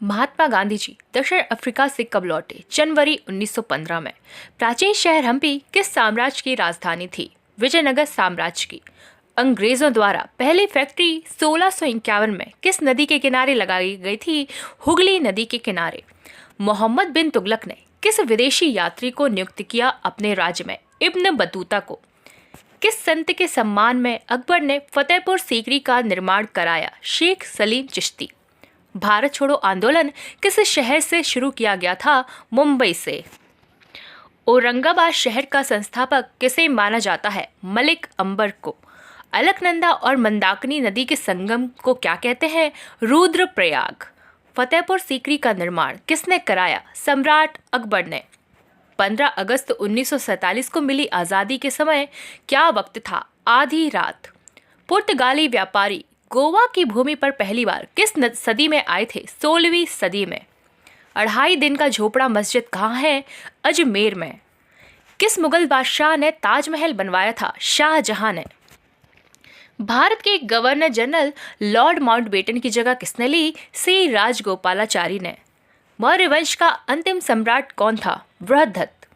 महात्मा गांधी जी दक्षिण अफ्रीका से कब लौटे? जनवरी 1915 में। प्राचीन शहर हम्पी किस साम्राज्य की राजधानी थी? विजयनगर साम्राज्य की। अंग्रेजों द्वारा पहली फैक्ट्री 1651 में किस नदी के किनारे लगाई गई थी? हुगली नदी के किनारे। मोहम्मद बिन तुगलक ने किस विदेशी यात्री को नियुक्त किया अपने राज्य में? इब्न बतूता को। किस संत के सम्मान में अकबर ने फतेहपुर सीकरी का निर्माण कराया? शेख सलीम चिश्ती। भारत छोड़ो आंदोलन किस शहर से शुरू किया गया था? मुंबई से। औरंगाबाद शहर का संस्थापक किसे माना जाता है? मलिक अंबर को। अलकनंदा और मंदाकिनी नदी के संगम को क्या कहते हैं? रुद्रप्रयाग। फतेहपुर सीकरी का निर्माण किसने कराया? सम्राट अकबर ने। 15 अगस्त 1947 को मिली आज़ादी के समय क्या वक्त था? आधी रात। पुर्तगाली व्यापारी गोवा की भूमि पर पहली बार किस सदी में आए थे? 16वीं सदी में। 2.5 दिन का झोपड़ा मस्जिद कहाँ है? अजमेर में। किस मुगल बादशाह ने ताजमहल बनवाया था? शाहजहां ने। भारत के गवर्नर जनरल लॉर्ड माउंटबेटन की जगह किसने ली? सी राजगोपालाचारी ने। मौर्य वंश का अंतिम सम्राट कौन था? बृहद्रथ।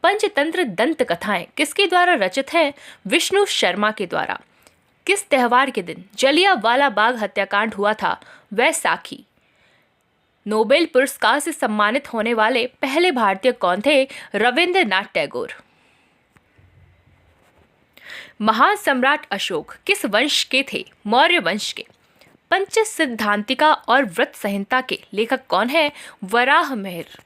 पंचतंत्र दंत कथाएं किसके द्वारा रचित हैं? विष्णु शर्मा के द्वारा। किस त्योहार के दिन जलियांवाला बाग हत्याकांड हुआ था? वैसाखी। नोबेल पुरस्कार से सम्मानित होने वाले पहले भारतीय कौन थे? रविंद्रनाथ टैगोर। महान सम्राट अशोक किस वंश के थे? मौर्य वंश के। पंच सिद्धांतिका और व्रत संहिता के लेखक कौन है? वराह मिहिर।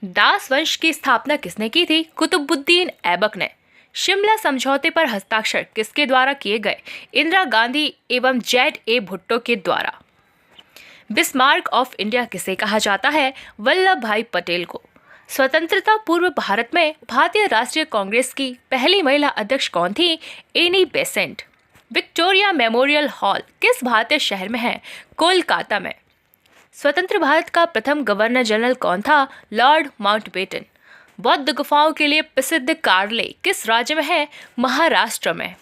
दास वंश की स्थापना किसने की थी? कुतुबुद्दीन ऐबक ने। शिमला समझौते पर हस्ताक्षर किसके द्वारा किए गए? इंदिरा गांधी एवं जेड.ए. भुट्टो के द्वारा। बिस्मार्क ऑफ इंडिया किसे कहा जाता है? वल्लभ भाई पटेल को। स्वतंत्रता पूर्व भारत में भारतीय राष्ट्रीय कांग्रेस की पहली महिला अध्यक्ष कौन थी? Annie Besant. Victoria memorial hall किस भारतीय शहर में है? कोलकाता में। स्वतंत्र भारत का प्रथम गवर्नर जनरल कौन था? Lord Mountbatten. बौद्ध गुफाओं के लिए प्रसिद्ध कार्ले किस राज्य में है? महाराष्ट्र में।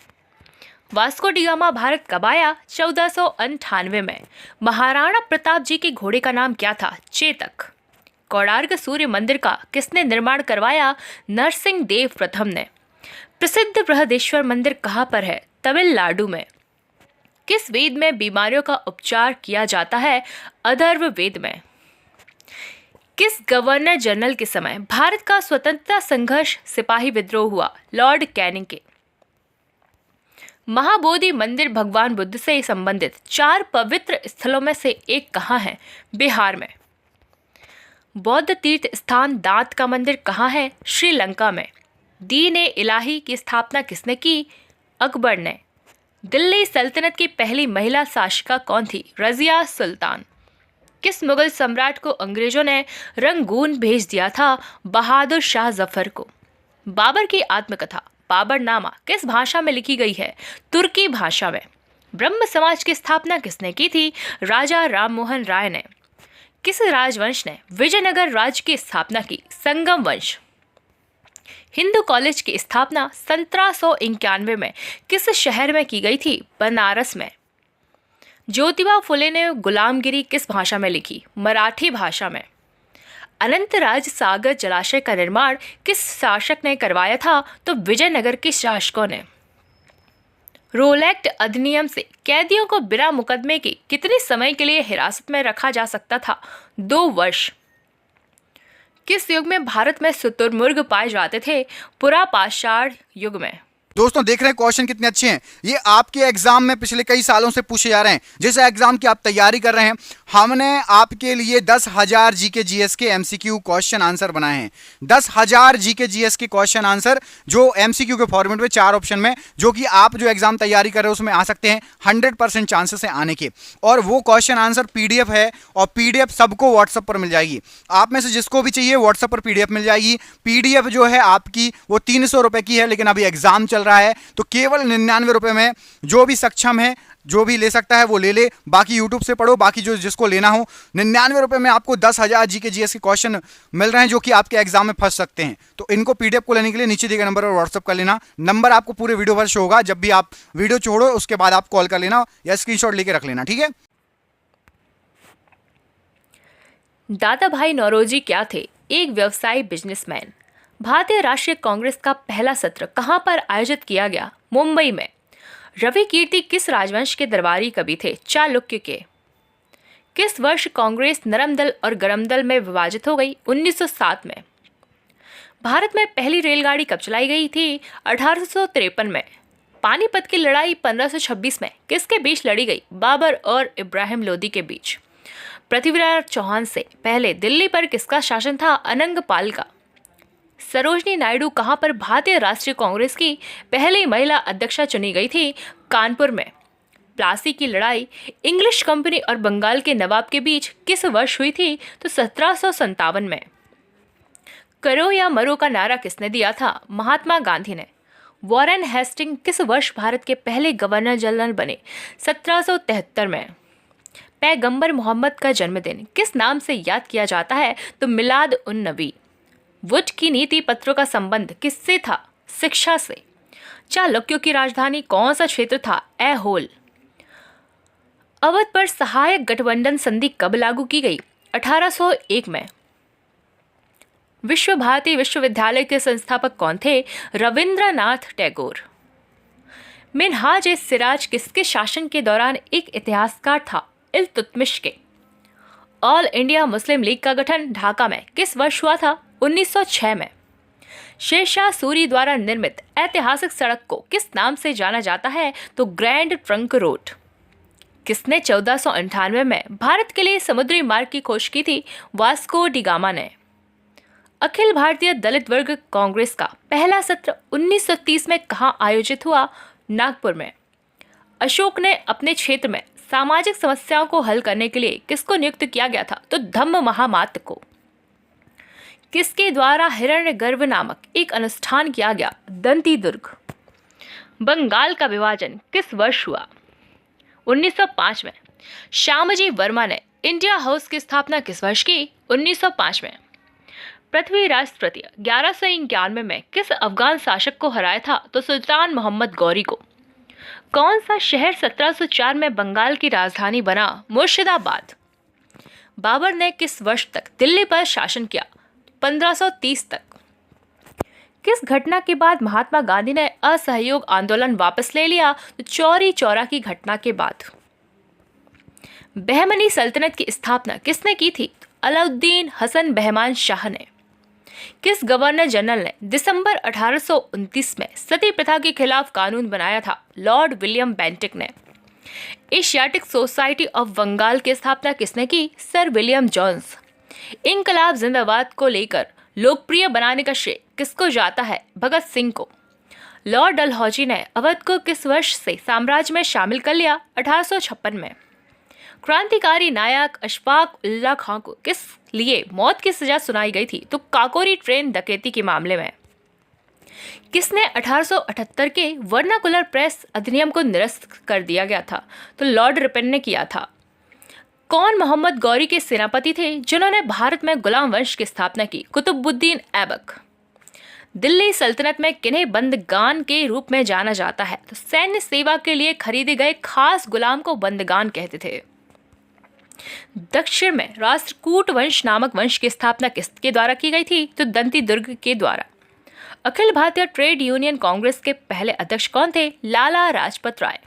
वास्को डी गामा भारत कब आया? 1498 में। महाराणा प्रताप जी के घोड़े का नाम क्या था? चेतक। कोणार्क सूर्य मंदिर का किसने निर्माण करवाया? नरसिंह देव प्रथम ने। प्रसिद्ध बृहदेश्वर मंदिर कहाँ पर है? तमिलनाडु में। किस वेद में बीमारियों का उपचार किया जाता है? अथर्व वेद में। किस गवर्नर जनरल के समय भारत का स्वतंत्रता संघर्ष सिपाही विद्रोह हुआ? लॉर्ड कैनिंग के। महाबोधि मंदिर भगवान बुद्ध से संबंधित 4 पवित्र स्थलों में से एक कहाँ है? बिहार में। बौद्ध तीर्थ स्थान दांत का मंदिर कहाँ है? श्रीलंका में। दीन-ए-इलाही की स्थापना किसने की? अकबर ने। दिल्ली सल्तनत की पहली महिला शासिका कौन थी? रजिया सुल्तान। किस मुगल सम्राट को अंग्रेजों ने रंगून भेज दिया था? बहादुर शाह जफर को। बाबर की आत्मकथा बाबरनामा किस भाषा में लिखी गई है? तुर्की भाषा में। ब्रह्म समाज की स्थापना किसने की थी? राजा राममोहन राय ने। किस राजवंश ने विजयनगर राज्य की स्थापना की? संगम वंश। हिंदू कॉलेज की स्थापना 1791 में किस शहर में की गई थी? बनारस में। ज्योतिबा फुले ने गुलामगिरी किस भाषा में लिखी? मराठी भाषा में। अनंतराज सागर जलाशय का निर्माण किस शासक ने करवाया था? तो विजयनगर के शासकों ने। रोलैक्ट अधिनियम से कैदियों को बिना मुकदमे के कितने समय के लिए हिरासत में रखा जा सकता था? 2 वर्ष। किस युग में भारत में शुतुरमुर्ग पाए जाते थे? पुरापाषाण युग में। दोस्तों देख रहे हैं क्वेश्चन कितने अच्छे हैं। ये आपके एग्जाम में पिछले कई सालों से पूछे जा रहे हैं। जिस एग्जाम की आप तैयारी कर रहे हैं, हमने आपके लिए 10,000 जीके जीएस के एमसीक्यू क्वेश्चन आंसर बनाए हैं। 10,000 जीके जीएस के क्वेश्चन आंसर जो एमसीक्यू के फॉर्मेट में 4 ऑप्शन में, जो कि आप जो एग्जाम तैयारी कर रहे हो उसमें आ सकते हैं। 100% चांसेस है आने के। और वो क्वेश्चन आंसर पीडीएफ है, और पीडीएफ सबको व्हाट्सएप पर मिल जाएगी। आप में से जिसको भी चाहिए व्हाट्सएप पर पीडीएफ मिल जाएगी। पीडीएफ जो है आपकी वो 300 रुपए की है, लेकिन अभी एग्जाम चल रहा है तो केवल 99 रुपए में जो भी सक्षम है, जो भी ले सकता है वो ले ले। बाकी यूट्यूब से पढ़ो, बाकी जो जिसको लेना हो 99 रुपए में आपको 10,000 जीके जीएस के क्वेश्चन मिल रहे हैं, जो कि आपके एग्जाम में फंस सकते हैं। तो इनको पीडीएफ को लेने के लिए नीचे दिए गए नंबर पर व्हाट्सएप कर लेना। नंबर आपको पूरे वीडियो पर शो होगा। जब भी आप वीडियो छोड़ो उसके बाद आप कॉल कर लेना या स्क्रीनशॉट लेके रख लेना, ठीक है। दादा भाई नौरोजी क्या थे? एक व्यवसायी बिजनेसमैन। भारतीय राष्ट्रीय कांग्रेस का पहला सत्र कहां पर आयोजित किया गया? मुंबई में। रवि कीर्ति किस राजवंश के दरबारी कवि थे? चालुक्य के। किस वर्ष कांग्रेस नरम दल और गरम दल में विभाजित हो गई? 1907 में। भारत में पहली रेलगाड़ी कब चलाई गई थी? 1853 में। पानीपत की लड़ाई 1526 में किसके बीच लड़ी गई? बाबर और इब्राहिम लोदी के बीच। पृथ्वीराज चौहान से पहले दिल्ली पर किसका शासन था? अनंगपाल का। सरोजनी नायडू कहां पर भारतीय राष्ट्रीय कांग्रेस की पहली महिला अध्यक्षा चुनी गई थी? कानपुर में। प्लासी की लड़ाई इंग्लिश कंपनी और बंगाल के नवाब के बीच किस वर्ष हुई थी? तो 1757 में। करो या मरो का नारा किसने दिया था? महात्मा गांधी ने। वॉरेन हेस्टिंग किस वर्ष भारत के पहले गवर्नर जनरल बने? 1773 में। पैगंबर मोहम्मद का जन्मदिन किस नाम से याद किया जाता है? तो मिलाद उन नबी। वुड की नीति पत्रों का संबंध किससे था? शिक्षा से। चालुक्यों की राजधानी कौन सा क्षेत्र था? ऐहोल। अवध पर सहायक गठबंधन संधि कब लागू की गई? 1801 में। विश्व भारती विश्वविद्यालय के संस्थापक कौन थे? रविंद्रनाथ टैगोर। मिनहाज ए सिराज किसके शासन के दौरान एक इतिहासकार था? इल्तुतमिश के। ऑल इंडिया मुस्लिम लीग का गठन ढाका में किस वर्ष हुआ था? 1906 में। शेरशाह सूरी द्वारा निर्मित ऐतिहासिक सड़क को किस नाम से जाना जाता है? तो ग्रैंड ट्रंक रोड। किसने 1498 में भारत के लिए समुद्री मार्ग की खोज की थी? वास्को डी गामा ने। अखिल भारतीय दलित वर्ग कांग्रेस का पहला सत्र 1930 में कहां आयोजित हुआ? नागपुर में। अशोक ने अपने क्षेत्र में सामाजिक समस्याओं को हल करने के लिए किसको नियुक्त किया गया था? तो धम्म महामात्र को। किसके द्वारा हिरण्यगर्भ नामक एक अनुष्ठान किया गया? दंती दुर्ग। बंगाल का विभाजन किस वर्ष हुआ? 1905 में। श्यामजी वर्मा ने इंडिया हाउस की स्थापना किस वर्ष की? 1905 में। पृथ्वीराज तृतीय 1191 में किस अफगान शासक को हराया था? तो सुल्तान मोहम्मद गौरी को। कौन सा शहर 1704 में बंगाल की राजधानी बना? मुर्शिदाबाद। बाबर ने किस वर्ष तक दिल्ली पर शासन किया? 1530 तक। किस घटना के बाद महात्मा गांधी ने असहयोग आंदोलन वापस ले लिया? तो चौरी चौरा की घटना के बाद। बहमनी सल्तनत की स्थापना किसने की थी? अलाउद्दीन हसन बहमान शाह ने। किस गवर्नर जनरल ने दिसंबर 1829 में सती प्रथा के खिलाफ कानून बनाया था? लॉर्ड विलियम बेंटिक ने। एशियाटिक सोसाइटी ऑफ बंगाल की स्थापना किसने की? Sir William Jones. इंकलाब जिंदाबाद को लेकर लोकप्रिय बनाने का श्रेय किसको जाता है? भगत सिंह को। लॉर्ड डलहौजी ने अवध को किस वर्ष से साम्राज्य में शामिल कर लिया? 1856 में। क्रांतिकारी नायक अशफाक उल्लाह खां को किस लिए मौत की सजा सुनाई गई थी? तो काकोरी ट्रेन डकैती के मामले में। किसने 1878 के वर्नाकुलर प्रेस अधिनियम को निरस्त कर दिया गया था? तो लॉर्ड रिपन ने किया था। कौन मोहम्मद गौरी के सेनापति थे जिन्होंने भारत में गुलाम वंश की स्थापना की? कुतुबुद्दीन ऐबक। दिल्ली सल्तनत में किन्हें बंदगान के रूप में जाना जाता है? तो सैन्य सेवा के लिए खरीदे गए खास गुलाम को बंदगान कहते थे। दक्षिण में राष्ट्रकूट वंश नामक वंश की स्थापना किसके द्वारा की गई थी? तो दंती दुर्ग के द्वारा। अखिल भारतीय ट्रेड यूनियन कांग्रेस के पहले अध्यक्ष कौन थे? लाला लाजपत राय।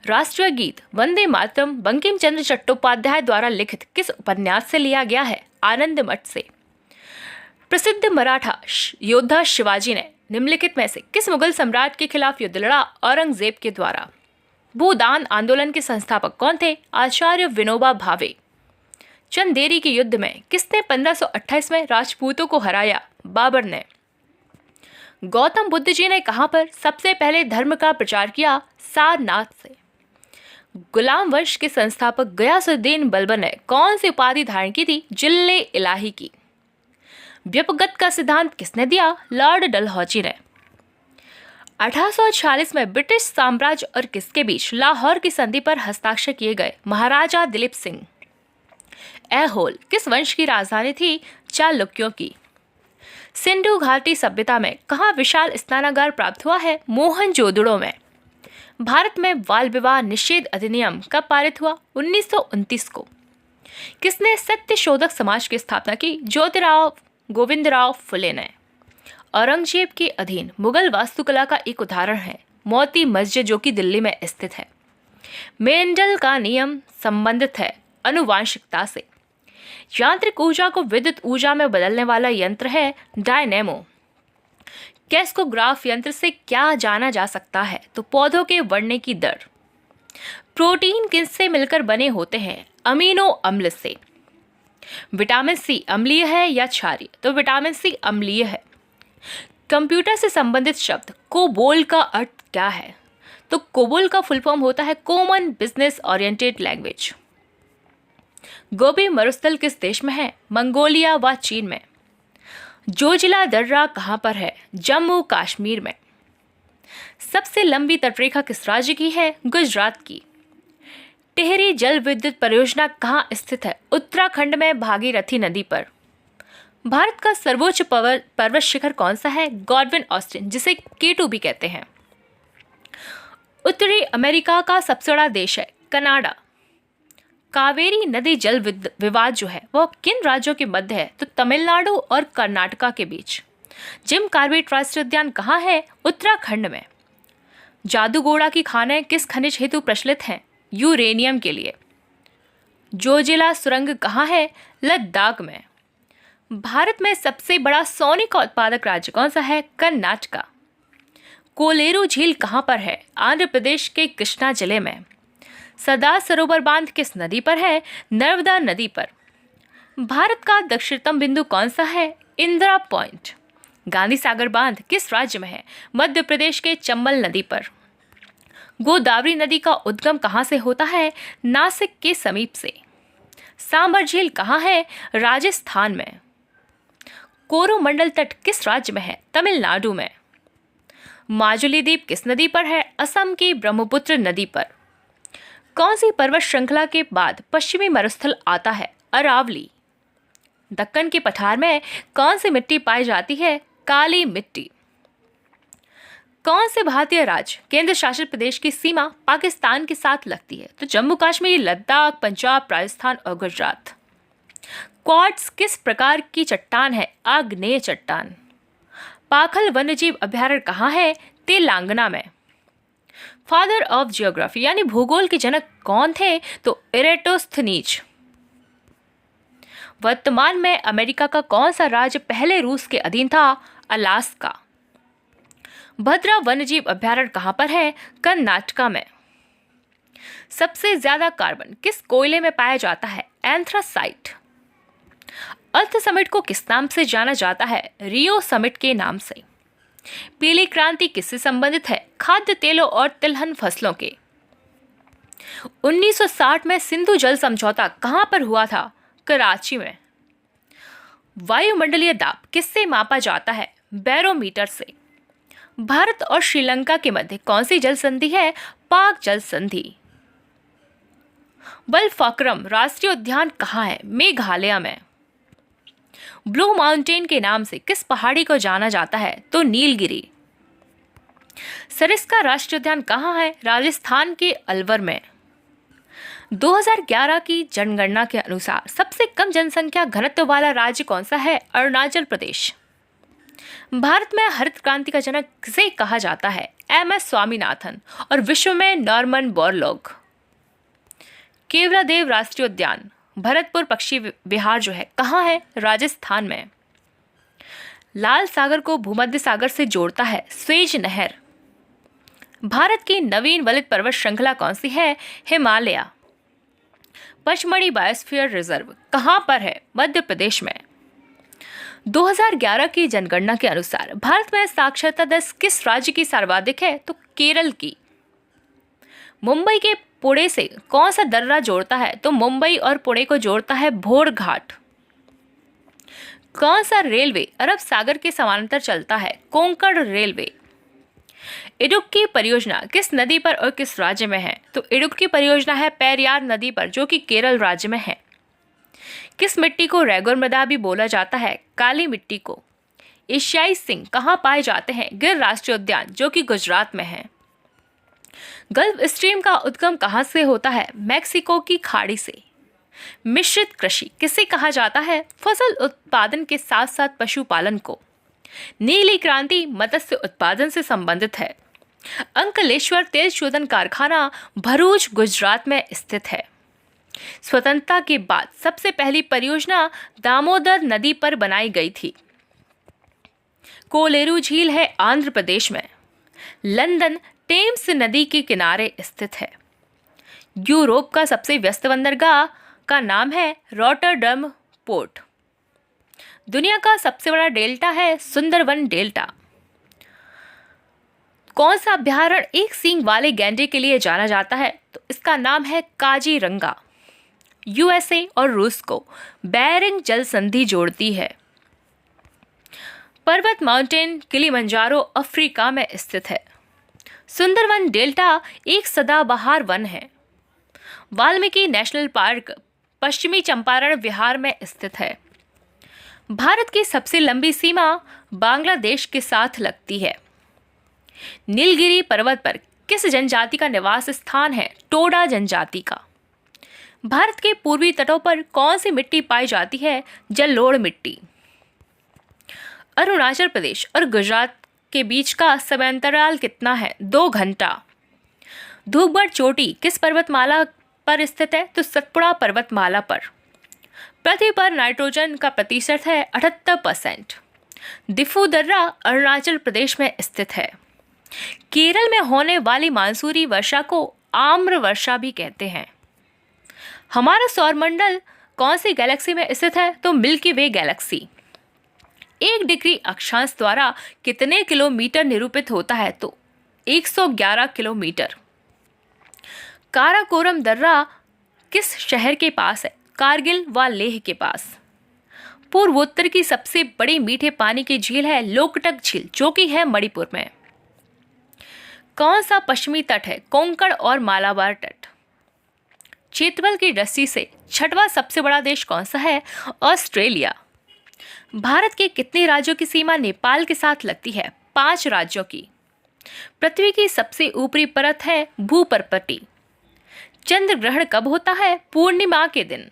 राष्ट्रीय गीत वंदे मातरम बंकिम चंद्र चट्टोपाध्याय द्वारा लिखित किस उपन्यास से लिया गया है? आनंद मठ से। प्रसिद्ध मराठा योद्धा शिवाजी ने निम्नलिखित में से किस मुगल सम्राट के खिलाफ युद्ध लड़ा? औरंगजेब के द्वारा। भूदान आंदोलन के संस्थापक कौन थे? आचार्य विनोबा भावे। चंदेरी के युद्ध में किसने 1528 में राजपूतों को हराया? बाबर ने। गौतम बुद्ध जी ने कहां पर सबसे पहले धर्म का प्रचार किया? सारनाथ से। गुलाम वंश के संस्थापक गयासुद्दीन बलबन ने कौन सी उपाधि धारण की थी? जिल्ले इलाही की। व्युपगत का सिद्धांत किसने दिया? लॉर्ड डलहौजी ने। 1846 में ब्रिटिश साम्राज्य और किसके बीच लाहौर की संधि पर हस्ताक्षर किए गए? महाराजा दिलीप सिंह। ऐहोल किस वंश की राजधानी थी? चालुक्यों की। सिंधु घाटी सभ्यता में कहाँ विशाल स्नानागार प्राप्त हुआ है? मोहनजोदड़ो में। भारत में बाल विवाह निषेध अधिनियम कब पारित हुआ? 1929 को। किसने सत्य शोधक समाज की स्थापना की? ज्योतिराव गोविंदराव फुले ने। औरंगजेब के अधीन मुगल वास्तुकला का एक उदाहरण है मोती मस्जिद, जो कि दिल्ली में स्थित है। मेंडल का नियम संबंधित है आनुवांशिकता से। यांत्रिक ऊर्जा को विद्युत ऊर्जा में बदलने वाला यंत्र है डायनेमो। कैस्कोग्राफ यंत्र से क्या जाना जा सकता है? तो पौधों के बढ़ने की दर। प्रोटीन किससे मिलकर बने होते हैं? अमीनो अम्ल से। विटामिन सी अम्लीय है या क्षारीय? तो विटामिन सी अम्लीय है। कंप्यूटर से संबंधित शब्द कोबोल का अर्थ क्या है? तो कोबोल का फुल फॉर्म होता है कॉमन बिजनेस ओरिएंटेड लैंग्वेज। गोबी मरुस्थल किस देश में है? मंगोलिया व चीन में। जोजिला दर्रा कहाँ पर है? जम्मू कश्मीर में। सबसे लंबी तटरेखा किस राज्य की है? गुजरात की। टिहरी जल विद्युत परियोजना कहाँ स्थित है? उत्तराखंड में भागीरथी नदी पर। भारत का सर्वोच्च पर्वत शिखर कौन सा है? गॉडविन ऑस्टिन, जिसे K2 भी कहते हैं। उत्तरी अमेरिका का सबसे बड़ा देश है कनाडा। कावेरी नदी जल विवाद जो है वह किन राज्यों के मध्य है? तो तमिलनाडु और कर्नाटका के बीच। जिम कॉर्बेट राष्ट्रीय उद्यान कहाँ है? उत्तराखंड में। जादूगोड़ा की खानें किस खनिज हेतु प्रचलित हैं? यूरेनियम के लिए। जोजिला सुरंग कहाँ है? लद्दाख में। भारत में सबसे बड़ा सोने का उत्पादक राज्य कौन सा है? कर्नाटका। कोलेरू झील कहाँ पर है? आंध्र प्रदेश के कृष्णा जिले में। सरदार सरोवर बांध किस नदी पर है? नर्मदा नदी पर। भारत का दक्षिणतम बिंदु कौन सा है? इंदिरा पॉइंट। गांधी सागर बांध किस राज्य में है? मध्य प्रदेश के चंबल नदी पर। गोदावरी नदी का उद्गम कहाँ से होता है? नासिक के समीप से। सांबर झील कहाँ है? राजस्थान में। कोरोमंडल तट किस राज्य में है? तमिलनाडु में। माजुली द्वीप किस नदी पर है? असम की ब्रह्मपुत्र नदी पर। कौन सी पर्वत श्रृंखला के बाद पश्चिमी मरुस्थल आता है? अरावली। दक्कन के पठार में कौन सी मिट्टी पाई जाती है? काली मिट्टी। कौन से भारतीय राज्य केंद्र शासित प्रदेश की सीमा पाकिस्तान के साथ लगती है? तो जम्मू कश्मीर, लद्दाख, पंजाब, राजस्थान और गुजरात। क्वार्ट्ज किस प्रकार की चट्टान है? आग्नेय चट्टान। पाखल वन्यजीव अभयारण्य कहाँ है? तेलंगाना में। फादर ऑफ जियोग्राफी यानी भूगोल के जनक कौन थे? तो इरेटोस्थनीज। वर्तमान में अमेरिका का कौन सा राज्य पहले रूस के अधीन था? अलास्का। भद्रा वन्यजीव अभयारण्य कहाँ पर है? कर्नाटका में। सबसे ज्यादा कार्बन किस कोयले में पाया जाता है? एंथ्रासाइट। अर्थ समिट को किस नाम से जाना जाता है? रियो समिट के नाम से। पीली क्रांति किससे संबंधित है? खाद्य तेलों और तिलहन फसलों के। 1960 में सिंधु जल समझौता कहां पर हुआ था? कराची में। वायुमंडलीय दाब किससे मापा जाता है? बैरोमीटर से। भारत और श्रीलंका के मध्य कौन सी जल संधि है? पाक जल संधि। बलफक्रम राष्ट्रीय उद्यान कहाँ है? मेघालय में। ब्लू माउंटेन के नाम से किस पहाड़ी को जाना जाता है? तो नीलगिरी। सरिस्का राष्ट्रीय उद्यान कहाँ है? राजस्थान के अलवर में। 2011 की जनगणना के अनुसार सबसे कम जनसंख्या घनत्व वाला राज्य कौन सा है? अरुणाचल प्रदेश। भारत में हरित क्रांति का जनक किसे कहा जाता है? MS स्वामीनाथन। और विश्व में नॉर्मन बोरलॉग। केवलादेव राष्ट्रीय उद्यान भरतपुर पक्षी विहार जो है कहाँ है? राजस्थान में। लाल सागर को भूमध्य सागर से जोड़ता है स्वेज नहर। भारत की नवीन वलित पर्वत श्रृंखला कौन सी है? हिमालय। पचमढ़ी बायोस्फीयर रिजर्व कहाँ पर है? मध्य प्रदेश में। 2011 की जनगणना के अनुसार भारत में साक्षरता दर किस राज्य की सर्वाधिक है? तो केरल की। मुंबई के पुणे से कौन सा दर्रा जोड़ता है? तो मुंबई और पुणे को जोड़ता है भोर घाट। कौन सा रेलवे अरब सागर के समानांतर चलता है? कोंकण रेलवे। इडुक्की परियोजना किस नदी पर और किस राज्य में है? तो इडुक्की परियोजना है पेरियार नदी पर, जो कि केरल राज्य में है। किस मिट्टी को रेगुर मृदा भी बोला जाता है? काली मिट्टी को। एशियाई सिंह कहाँ पाए जाते हैं? गिर राष्ट्रीय उद्यान, जो कि गुजरात में है। गल्फ स्ट्रीम का उद्गम कहाँ से होता है? मैक्सिको की खाड़ी से। मिश्रित कृषि किसे कहा जाता है? फसल उत्पादन के साथ साथ पशुपालन को। नीली क्रांति मत्स्य उत्पादन से संबंधित है। अंकलेश्वर तेल शोधन कारखाना भरूच गुजरात में स्थित है। स्वतंत्रता के बाद सबसे पहली परियोजना दामोदर नदी पर बनाई गई थी। कोलेरू झील है आंध्र प्रदेश में। लंदन टेम्स नदी के किनारे स्थित है। यूरोप का सबसे व्यस्त बंदरगाह का नाम है रॉटरडम पोर्ट। दुनिया का सबसे बड़ा डेल्टा है सुंदरवन डेल्टा। कौन सा अभयारण्य एक सींग वाले गैंडे के लिए जाना जाता है? तो इसका नाम है काजीरंगा। यूएसए और रूस को बेरिंग जल संधि जोड़ती है। पर्वत माउंटेन किलिमंजारो अफ्रीका में स्थित है। सुंदरवन डेल्टा एक सदाबहार वन है। वाल्मीकि नेशनल पार्क पश्चिमी चंपारण बिहार में स्थित है। भारत की सबसे लंबी सीमा बांग्लादेश के साथ लगती है। नीलगिरी पर्वत पर किस जनजाति का निवास स्थान है? टोडा जनजाति का। भारत के पूर्वी तटों पर कौन सी मिट्टी पाई जाती है? जलोढ़ मिट्टी। अरुणाचल प्रदेश और गुजरात के बीच का समयांतराल कितना है? 2 घंटा। धूपगढ़ चोटी किस पर्वतमाला पर स्थित है? तो सतपुड़ा पर्वतमाला पर। पृथ्वी पर नाइट्रोजन का प्रतिशत है 78%। दिफू दर्रा अरुणाचल प्रदेश में स्थित है। केरल में होने वाली मानसूनी वर्षा को आम्र वर्षा भी कहते हैं। हमारा सौरमंडल कौन सी गैलेक्सी में स्थित है? तो मिल्की वे गैलेक्सी। 1 डिग्री अक्षांश द्वारा कितने किलोमीटर निरूपित होता है? तो 111 किलोमीटर। काराकोरम दर्रा किस शहर के पास है? कारगिल व लेह के पास। पूर्वोत्तर की सबसे बड़ी मीठे पानी की झील है लोकटक झील, जो कि है मणिपुर में। कौन सा पश्चिमी तट है? कोंकण और मालाबार तट। क्षेत्रफल की दृष्टि से 6वां सबसे बड़ा देश कौन सा है? ऑस्ट्रेलिया। भारत के कितने राज्यों की सीमा नेपाल के साथ लगती है? 5 राज्यों की। पृथ्वी की सबसे ऊपरी परत है भूपर्पटी। चंद्र ग्रहण कब होता है? पूर्णिमा के दिन।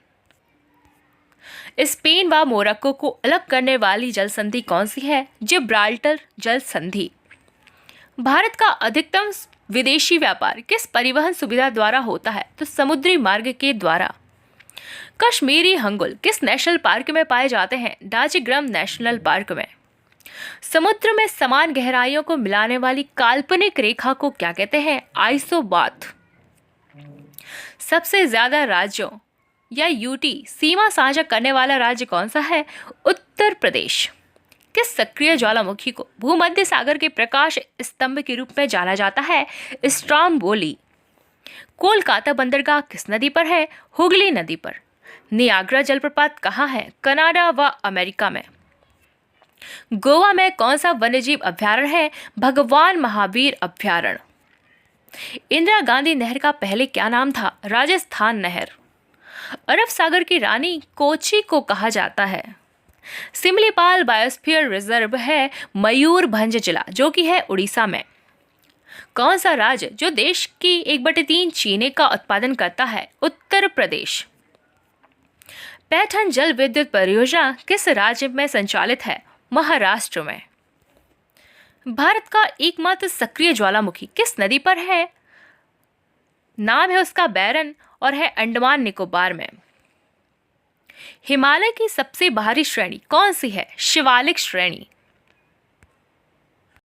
स्पेन व मोरक्को को अलग करने वाली जल संधि कौन सी है? जिब्राल्टर जल संधि। भारत का अधिकतम विदेशी व्यापार किस परिवहन सुविधा द्वारा होता है? तो समुद्री मार्ग के द्वारा। कश्मीरी हंगुल किस नेशनल पार्क में पाए जाते हैं? डाजीग्रम नेशनल पार्क में। समुद्र में समान गहराइयों को मिलाने वाली काल्पनिक रेखा को क्या कहते हैं? आइसोबाथ। सबसे ज्यादा राज्यों या यूटी सीमा साझा करने वाला राज्य कौन सा है? उत्तर प्रदेश। किस सक्रिय ज्वालामुखी को भूमध्य सागर के प्रकाश स्तंभ के रूप में जाना जाता है? स्ट्रोम्बोली। कोलकाता बंदरगाह किस नदी पर है? हुगली नदी पर। नियाग्रा जलप्रपात कहाँ है? कनाडा व अमेरिका में। गोवा में कौन सा वन्यजीव अभयारण्य है? भगवान महावीर अभयारण्य। इंदिरा गांधी नहर का पहले क्या नाम था? राजस्थान नहर। अरब सागर की रानी कोची को कहा जाता है। सिमलीपाल बायोस्फीयर रिजर्व है मयूरभंज जिला, जो कि है उड़ीसा में। कौन सा राज्य जो देश की 1/3 चीनी का उत्पादन करता है? उत्तर प्रदेश। पैठन जल विद्युत परियोजना किस राज्य में संचालित है? महाराष्ट्र में। भारत का एकमात्र सक्रिय ज्वालामुखी किस नदी पर है? नाम है उसका बैरन और है अंडमान निकोबार में। हिमालय की सबसे बाहरी श्रेणी कौन सी है? शिवालिक श्रेणी।